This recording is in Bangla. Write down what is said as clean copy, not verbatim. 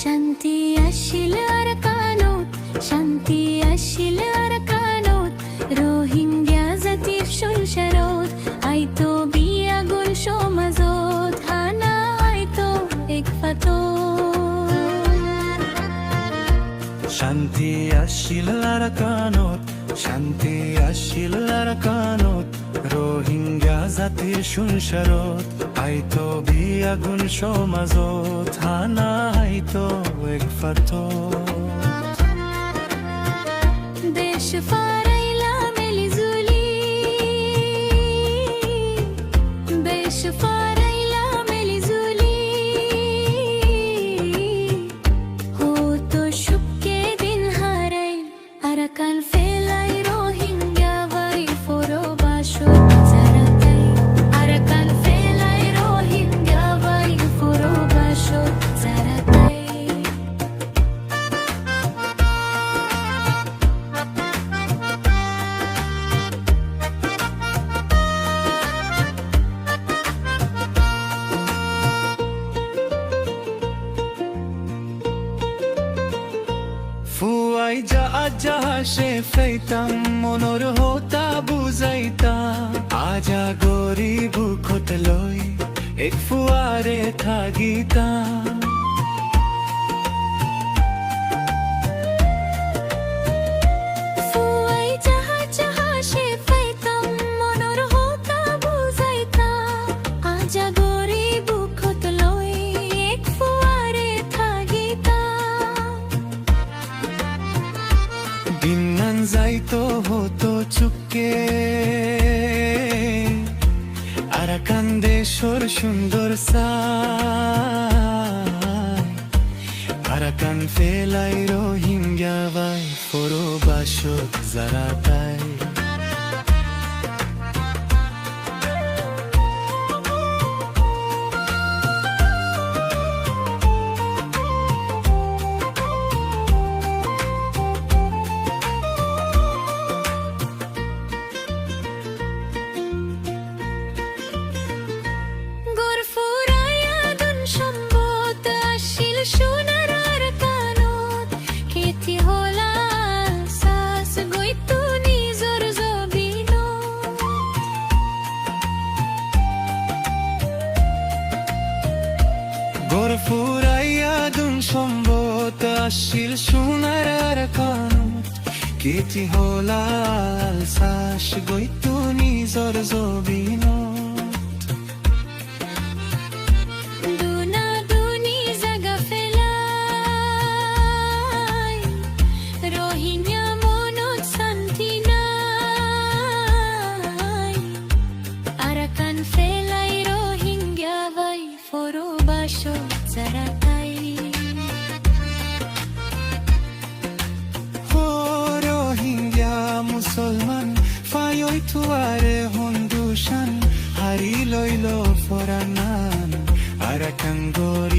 শান্তি আসিল আরাকানত, শান্তি আসিল আরাকানত, রোহিঙ্গা জাতির সংসারত আইতো বিয়াগুল সমাজত, হানা আইতো একফাত। শান্তি আসিল আরাকানত, শান্তি আসিল আরাকানত, রোহিঙ্গা জাতির সংসারত আইতো বিয়াগুল সমাজত, হানা আইতো একফাত। দেশ ফারাইলা মেলিজুলি, দেশ ফারাইলা মেলিজুলি, হতো সুখে দিন হারাই আরাকান ফেলাই রোহিঙ্গা ভাই ফোরো বাসর জারাতাই, আরাকান ফেলাই রোহিঙ্গা ভাই ফোরো বাসর জারাতাই। ফুয়াই যা আজা সে ফেইতাম মনর হতা বুঝাইতা, আজা গরিব খটলই এক ফুয়ারে থাকিতা। ফুয়াই যাহা যাহা সে ফাইতাম মনর হতা বুঝাইতা, আজা গরিব খত লই এক ফুয়ারে থাকিতা। দিনান যাইতো হতো চুপকে আরাকান দেশর সুন্দর সাই, আরাকান ফেলাই রোহিঙ্গা ভাই ফোরো বাসত জারাতাই। গোর ফুরাইয়া ধন সম্পদ আসিল সোনার আরাকানত, কেতি হলা সাস গইতো নিজর জবিনত। গোর ফুরাইয়া দুন সম্বত আসিল সোনার আরাকানত, কেতি হলাল সাস গইতো নিজর জবিনত। দুনা দুনি জাগা ফেলাই রোহিঙ্গা মনত শান্তি নাই, আরাকান ফেলাই রোহিঙ্গা ভাই ফোরো বাসো জারাতাই। ও রোহিঙ্গা মুসলমান ফায়ই তুয়ারে হন্দুশান, হারি লইল ফরানান আরাকান গর